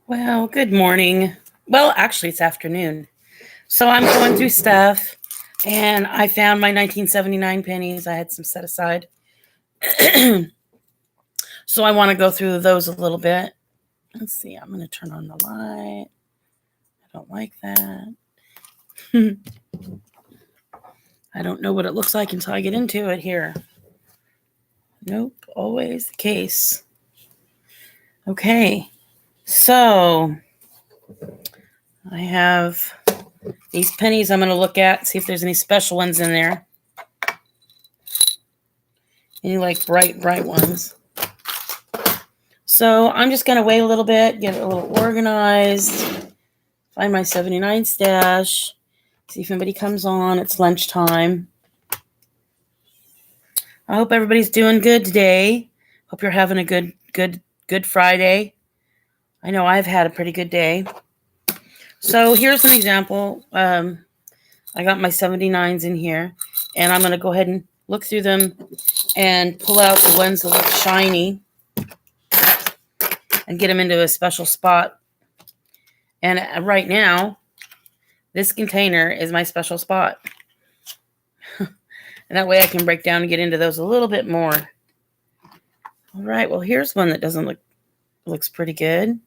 Well, good morning. Well, actually, it's afternoon. So I'm going through stuff and I found my 1979 pennies. I had some set aside. So I want to go through those a little bit. Let's see. I'm going to turn on the light. I don't like that. I don't know what it looks like until I get into it here. Nope, always the case. Okay. So I have these pennies I'm going to look at, see if there's any special ones in there. Any like bright ones. So I'm just going to wait a little bit, get it a little organized, find my 79 stash, see if anybody comes on. It's lunchtime. I hope everybody's doing good today. Hope you're having a good Friday. I know I've had a pretty good day. So here's an example. I got my 79s in here, and I'm going to go ahead and look through them and pull out the ones that look shiny and get them into a special spot. And right now, this container is my special spot. And that way I can break down and get into those a little bit more. All right, well, here's one that looks pretty good.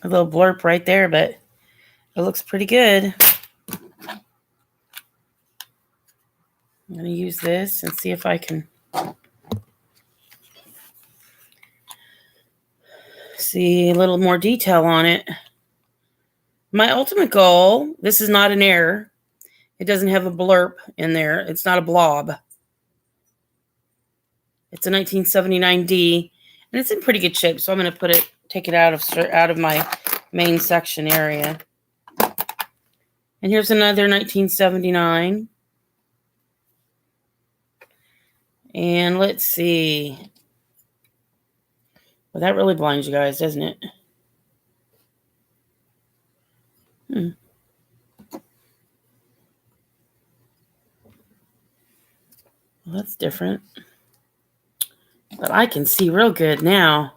A little blurb right there, but it looks pretty good. I'm going to use this and see if I can see a little more detail on it. My ultimate goal, this is not an error. It doesn't have a blurb in there. It's not a blob. It's a 1979D, and it's in pretty good shape. So I'm going to take it out of my main section area. And here's another 1979. And let's see. Well, that really blinds you guys, doesn't it? Well, that's different. But I can see real good now.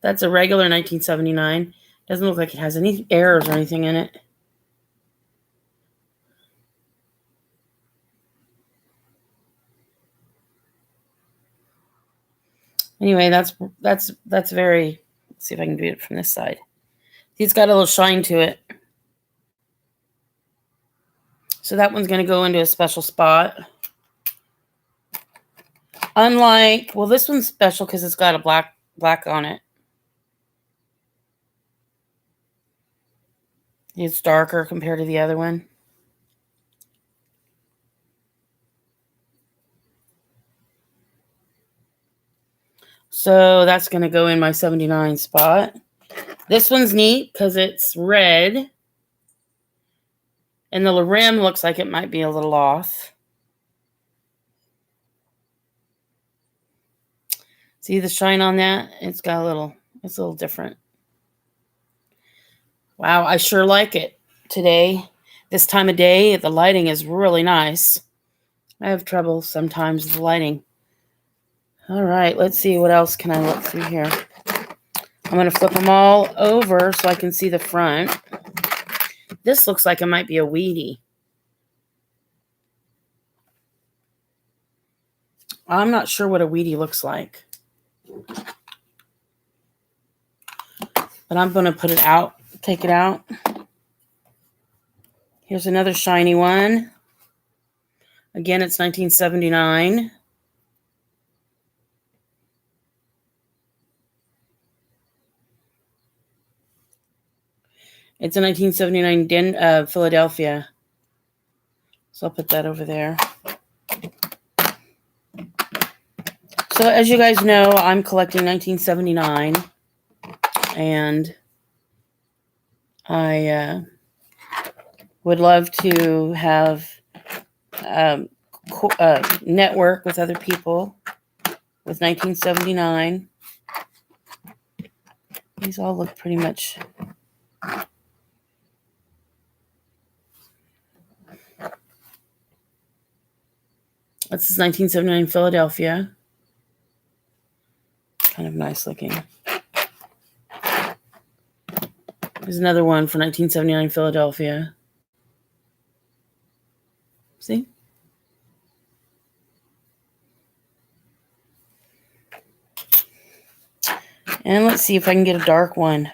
That's a regular 1979. Doesn't look like it has any errors or anything in it. Anyway, that's very. Let's see if I can do it from this side. It's got a little shine to it. So that one's going to go into a special spot. Unlike, well, this one's special because it's got a black on it. It's darker compared to the other one. So that's going to go in my 79 spot. This one's neat because it's red. And the rim looks like it might be a little off. See the shine on that? It's a little different. Wow, I sure like it today. This time of day, the lighting is really nice. I have trouble sometimes with the lighting. All right, let's see what else can I look through here. I'm going to flip them all over so I can see the front. This looks like it might be a Wheatie. I'm not sure what a Wheatie looks like. But I'm going to put it out, take it out. Here's another shiny one. Again, it's 1979. It's a 1979 Philadelphia. So I'll put that over there. So as you guys know, I'm collecting 1979. And I would love to have network with other people with 1979. These all look pretty much This is 1979 Philadelphia. Kind of nice looking. There's another one for 1979 Philadelphia. See? And let's see if I can get a dark one.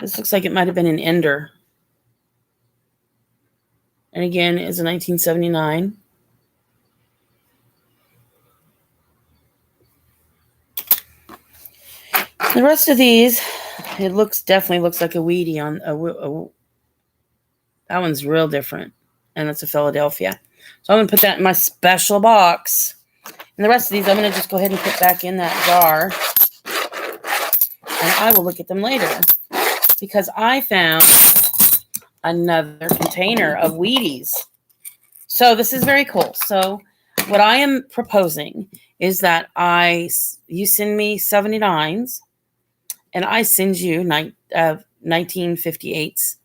This looks like it might have been an Ender. And again, it's a 1979. The rest of these, it definitely looks like a Wheatie on that one's real different. And it's a Philadelphia. So I'm going to put that in my special box. And the rest of these, I'm going to just go ahead and put back in that jar. And I will look at them later. Because I found another container of Wheaties. So this is very cool. So what I am proposing is that you send me 79s. And I send you 1958s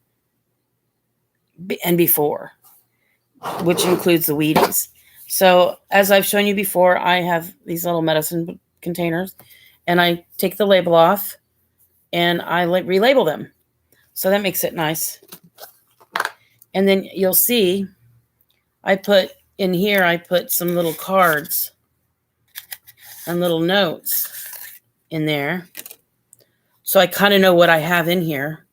and before, which includes the Wheaties. So as I've shown you before, I have these little medicine containers, and I take the label off, and I relabel them. So that makes it nice. And then you'll see I put some little cards and little notes in there. So I kind of know what I have in here.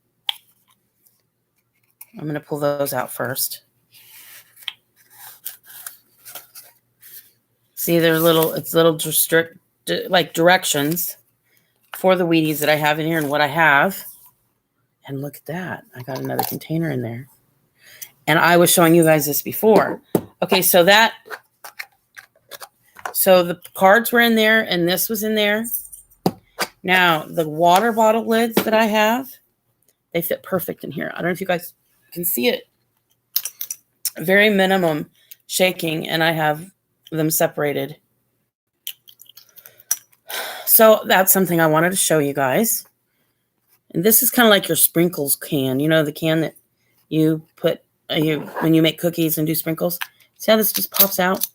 I'm going to pull those out first. See, it's little like directions for the Wheaties that I have in here and what I have. And look at that. I got another container in there. And I was showing you guys this before. Okay, so the cards were in there and this was in there. Now, the water bottle lids that I have, they fit perfect in here. I don't know if you guys can see it. Very minimum shaking, and I have them separated. So that's something I wanted to show you guys. And this is kind of like your sprinkles can. You know, the can that you put when you make cookies and do sprinkles. See how this just pops out?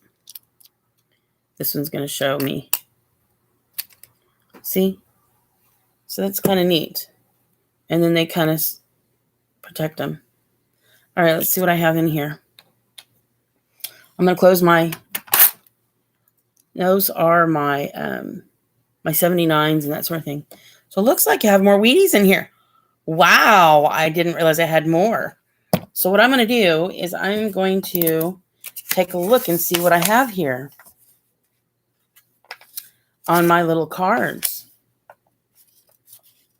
This one's going to show me. See? So that's kind of neat. And then they kind of protect them. All right, let's see what I have in here. I'm going to close those are my 79s and that sort of thing. So it looks like I have more Wheaties in here. Wow, I didn't realize I had more. So what I'm going to do is I'm going to take a look and see what I have here on my little cards.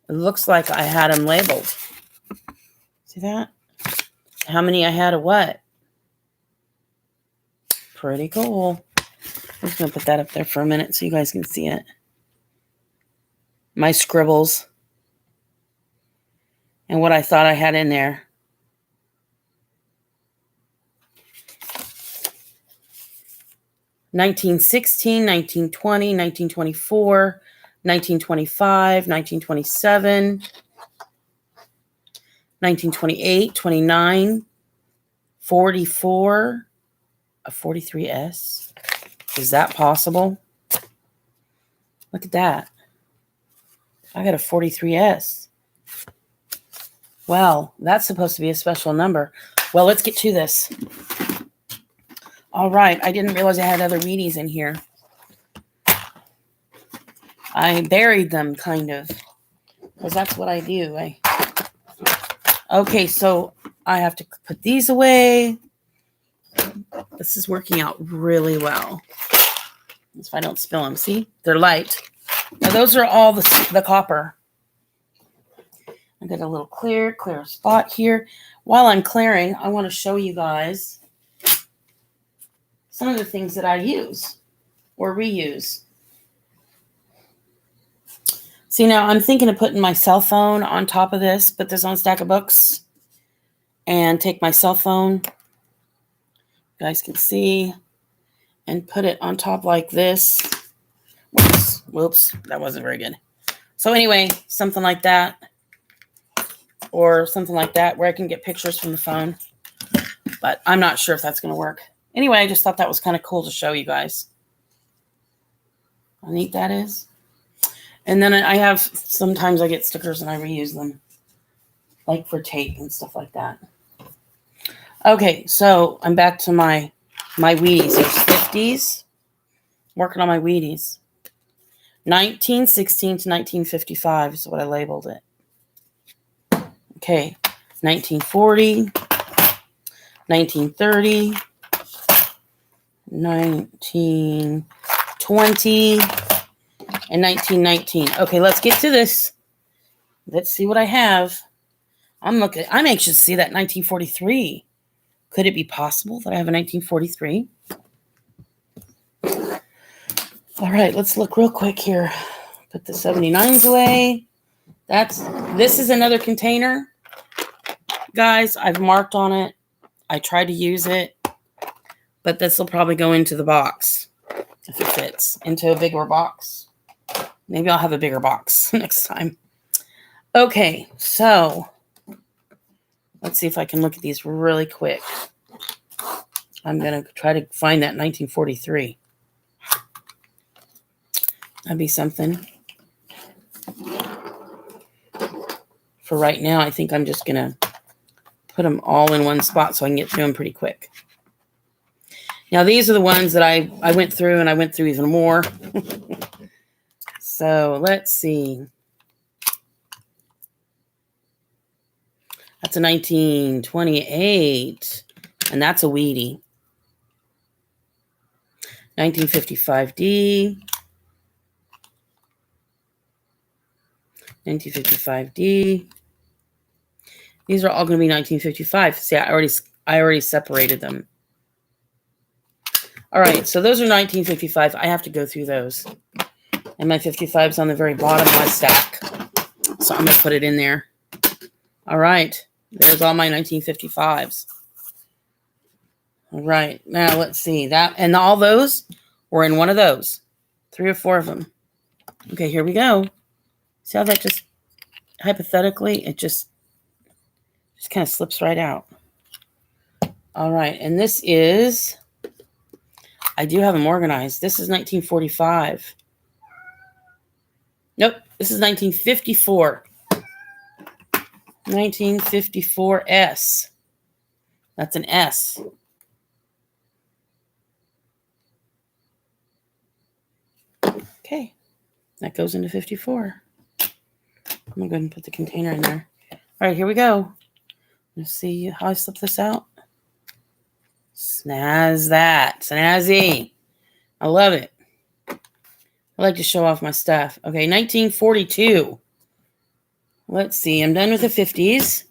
It looks like I had them labeled. See that? How many I had of what? Pretty cool. I'm just going to put that up there for a minute so you guys can see it. My scribbles. And what I thought I had in there. (1916, 1920, 1924, 1925, 1927, 1928, 29, 44, a 43S. Is that possible? Look at that. I got a 43S. Well, that's supposed to be a special number. Well, let's get to this. All right. I didn't realize I had other Wheaties in here. I buried them, kind of. Because that's what I do. Okay, so I have to put these away. This is working out really well. If I don't spill them. See? They're light. Now, those are all the copper. I got a little clear spot here. While I'm clearing, I want to show you guys some of the things that I use or reuse. See, now I'm thinking of putting my cell phone on top of this, put this on a stack of books, and take my cell phone, you guys can see, and put it on top like this. Whoops, that wasn't very good. So anyway, something like that, or something like that, where I can get pictures from the phone. But I'm not sure if that's going to work. Anyway, I just thought that was kind of cool to show you guys. How neat that is. And then I have, sometimes I get stickers and I reuse them. Like for tape and stuff like that. Okay, so I'm back to my Wheaties. There's 50s. Working on my Wheaties. 1916 to 1955 is what I labeled it. Okay, 1940, 1930, 1920, and 1919. Okay, let's get to this. Let's see what I have. I'm anxious to see that 1943. Could it be possible that I have a 1943? All right, let's look real quick here. Put the 79s away. This is another container. Guys, I've marked on it. I tried to use it, but this will probably go into the box if it fits into a bigger box. Maybe I'll have a bigger box next time. Okay, so let's see if I can look at these really quick. I'm going to try to find that 1943. That'd be something. For right now, I think I'm just going to put them all in one spot so I can get through them pretty quick. Now, these are the ones that I went through, and I went through even more. So, let's see. That's a 1928, and that's a Wheatie. 1955D. 1955D. These are all going to be 1955. See, I already separated them. All right, so those are 1955. I have to go through those. And my 55's on the very bottom of my stack. So I'm going to put it in there. All right, there's all my 1955s. All right, now let's see. And all those were in one of those. 3 or 4 of them. Okay, here we go. See how that just, hypothetically, it just kind of slips right out. All right, and this is, I do have them organized. This is 1945. Nope, this is 1954. 1954S. That's an S. Okay, that goes into 54. I'm going to go ahead and put the container in there. All right, here we go. Let's see how I slip this out. Snazz that. Snazzy. I love it. I like to show off my stuff. Okay, 1942. Let's see. I'm done with the 50s.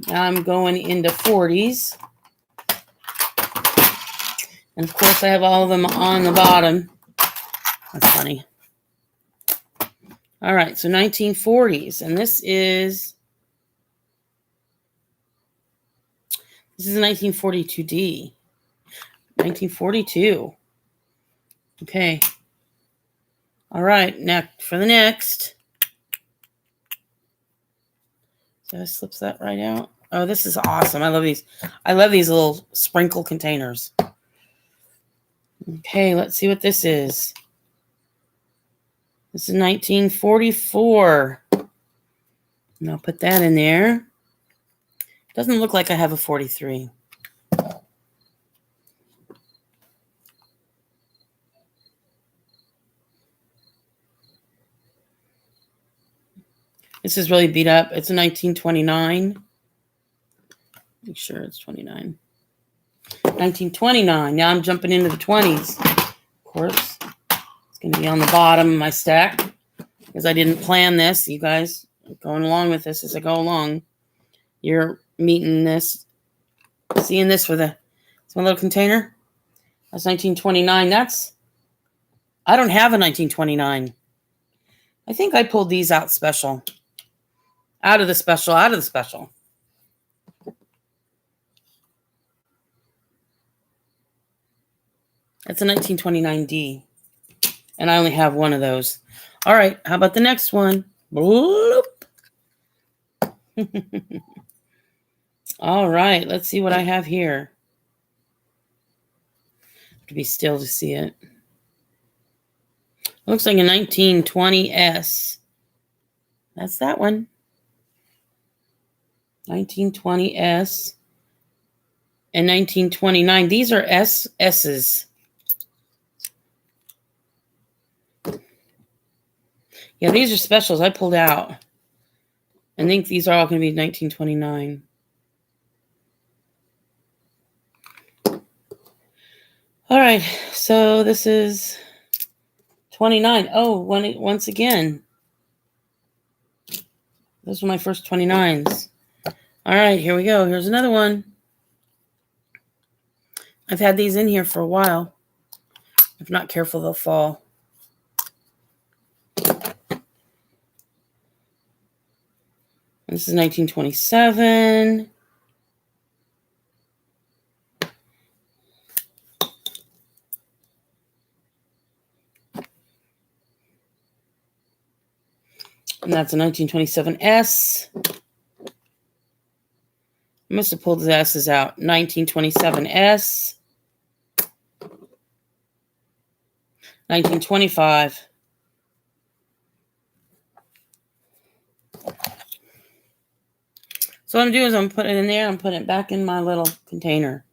Now I'm going into 40s. And, of course, I have all of them on the bottom. That's funny. All right, so 1940s. And this is a 1942D. 1942. Okay. All right, now for the next. So that slips that right out. Oh, this is awesome. I love these. I love these little sprinkle containers. Okay, let's see what this is. This is 1944. And I'll put that in there. Doesn't look like I have a 43. This is really beat up. It's a 1929. Make sure it's 29. 1929. Now I'm jumping into the 20s. Of course, it's going to be on the bottom of my stack because I didn't plan this. You guys are going along with this as I go along. You're meeting this, seeing this with it's my little container. That's 1929. I don't have a 1929. I think I pulled these out special. Out of the special. That's a 1929D. And I only have one of those. All right, how about the next one? Bloop. All right, let's see what I have here. to be still to see it. Looks like a 1920S. That's that one. 1920S and 1929. These are S's. Yeah, these are specials I pulled out. I think these are all going to be 1929. All right, so this is 29. Oh, once again. Those were my first 29s. All right, here we go. Here's another one. I've had these in here for a while. If not careful, they'll fall. This is 1927. And that's a 1927S. I must have pulled the S's out. 1927S. 1925. So what I'm doing is I'm putting it in there. I'm putting it back in my little container.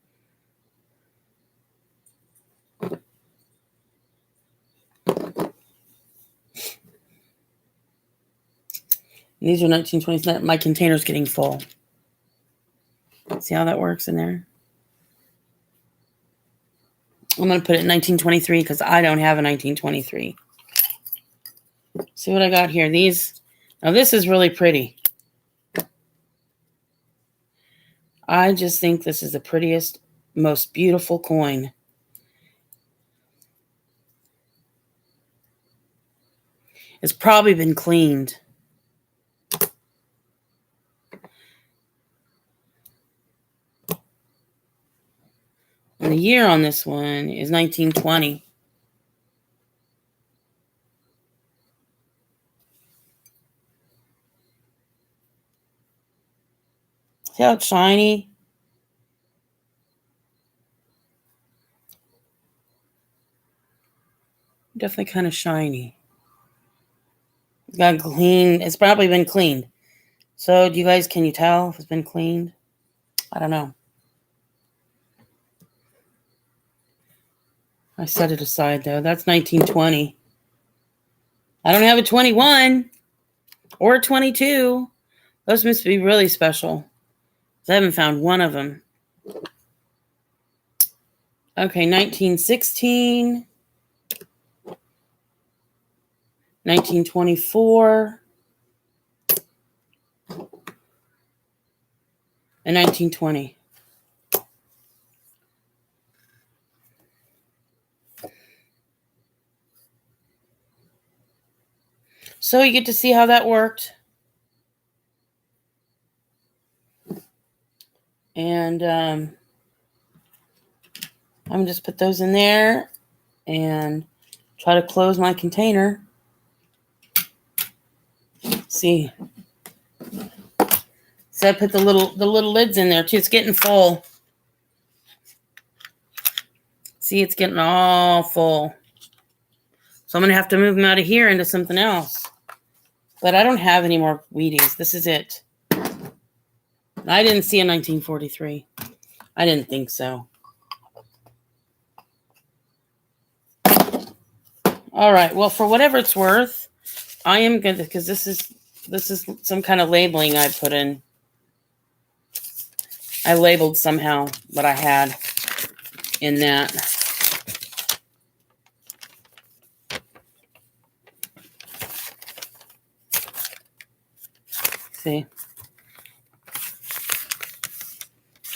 And these are 1920s. My container's getting full. See how that works in there? I'm going to put it in 1923 because I don't have a 1923. See what I got here. These. Now this is really pretty. I just think this is the prettiest, most beautiful coin. It's probably been cleaned. And the year on this one is 1920. See how it's shiny? Definitely kind of shiny. It's got clean. It's probably been cleaned. So, can you tell if it's been cleaned? I don't know. I set it aside, though. That's 1920. I don't have a 21 or a 22. Those must be really special. I haven't found one of them. Okay, 1916. 1924. And 1920. So you get to see how that worked. And I'm going to just put those in there and try to close my container. See. So I put the little lids in there too. It's getting full. See, it's getting all full. So I'm going to have to move them out of here into something else. But I don't have any more Wheaties. This is it. I didn't see a 1943. I didn't think so. All right. Well, for whatever it's worth, I am going to, because this is some kind of labeling I put in. I labeled somehow what I had in that. See?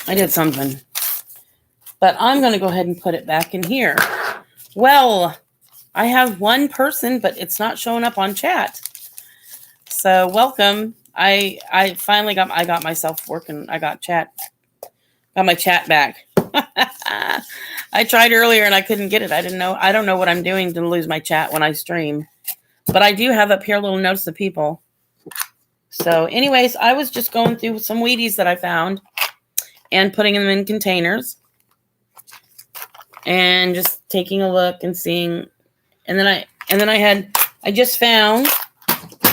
I did something. But I'm going to go ahead and put it back in here. Well, I have one person, but it's not showing up on chat. So welcome. I finally got myself working. I got my chat back. I tried earlier and I couldn't get it. I don't know what I'm doing to lose my chat when I stream. But I do have up here a little notice of people. So anyways, I was just going through some Wheaties that I found and putting them in containers. and just taking a look and seeing. And then I just found,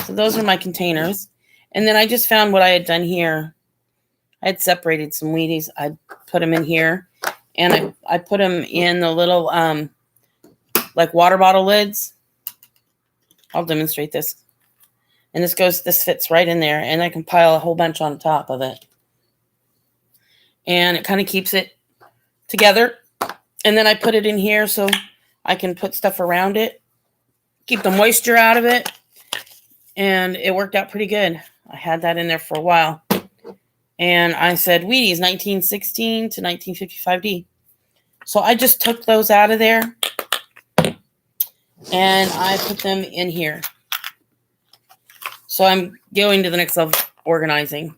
so those are my containers. And then I just found what I had done here. I had separated some Wheaties. I put them in here, and I put them in the little like water bottle lids. I'll demonstrate this. And this fits right in there, and I can pile a whole bunch on top of it. And it kind of keeps it together. And then I put it in here so I can put stuff around it, keep the moisture out of it. And it worked out pretty good. I had that in there for a while. And I said, Wheaties, 1916 to 1955D. So I just took those out of there, and I put them in here. So I'm going to the next level of organizing.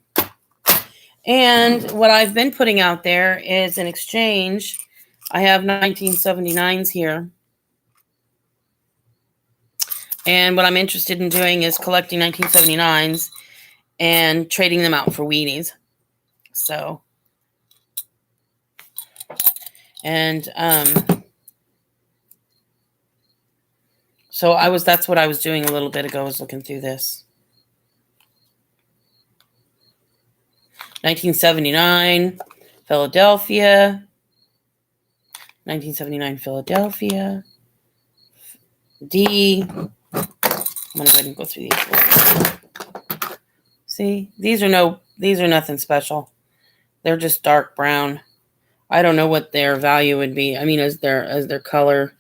And what I've been putting out there is an exchange. I have 1979s here. And what I'm interested in doing is collecting 1979s and trading them out for Wheaties. So, and so that's what I was doing a little bit ago, was looking through this. 1979, Philadelphia. 1979, Philadelphia. D. I'm going to go ahead and go through these. See, these are nothing special. They're just dark brown. I don't know what their value would be. I mean, as their color.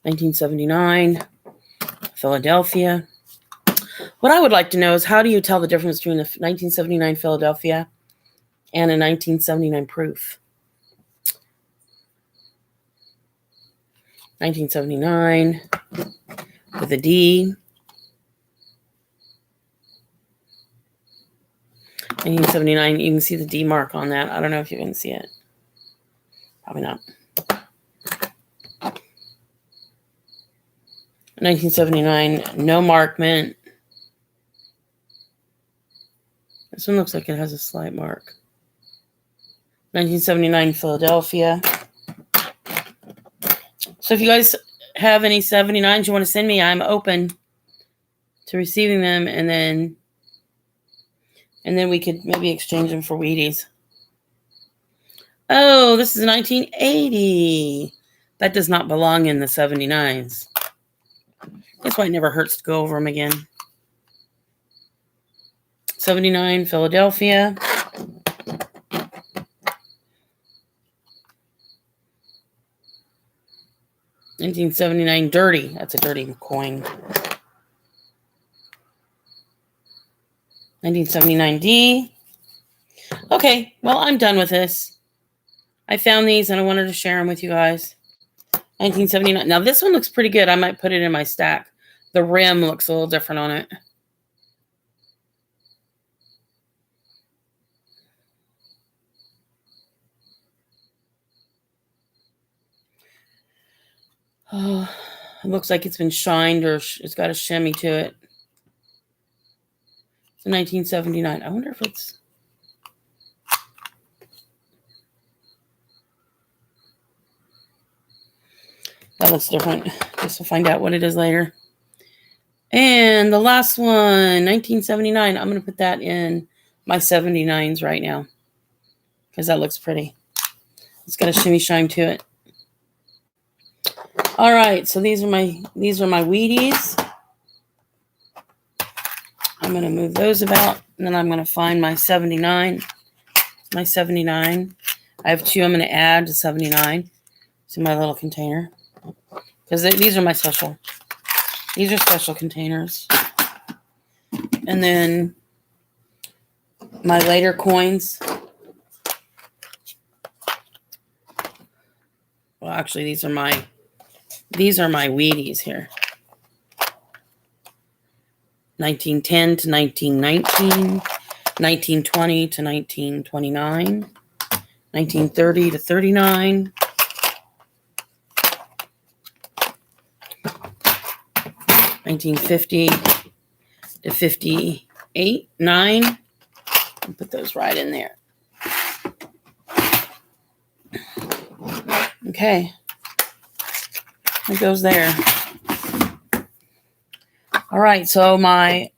1979, Philadelphia. What I would like to know is, how do you tell the difference between a 1979 Philadelphia and a 1979 proof? 1979 with a D. 1979, you can see the D mark on that. I don't know if you can see it. Probably not. 1979, no markment. This one looks like it has a slight mark. 1979 Philadelphia. So if you guys have any 79s you want to send me, I'm open to receiving them, and then we could maybe exchange them for Wheaties. Oh, this is 1980. That does not belong in the 79s. That's why it never hurts to go over them again. 79 Philadelphia. 1979 dirty. That's a dirty coin. 1979D. Okay, well, I'm done with this. I found these and I wanted to share them with you guys. 1979. Now, this one looks pretty good. I might put it in my stack. The rim looks a little different on it. Oh, it looks like it's been shined, or it's got a shimmy to it. It's 1979. I wonder if it's... That looks different. Guess we'll find out what it is later. And the last one, 1979. I'm going to put that in my 79s right now, because that looks pretty. It's got a shimmy shine to it. All right, so these are my Wheaties. I'm going to move those about, and then I'm going to find my 79. My 79. I have two I'm going to add to 79 to my little container, because these are my special. These are special containers. And then my later coins. Well, actually, these are my Wheaties here. 1910 to 1919, 1920 to 1929, 1930 to 39, 1950 to 58, 9. I'll put those right in there. Okay. It goes there. All right, so my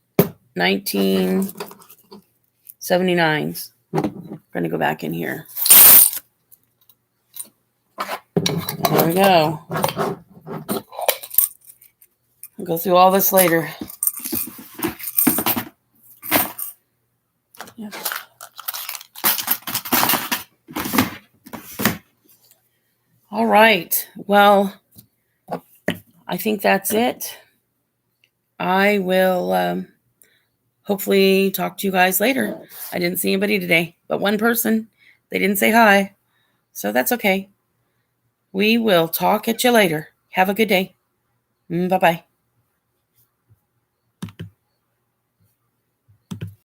1979s. I'm going to go back in here. There we go. I'll go through all this later. Yep. All right. Well, I think that's it. I will hopefully talk to you guys later. I didn't see anybody today, but one person. They didn't say hi, so that's okay. We will talk at you later. Have a good day. Bye-bye.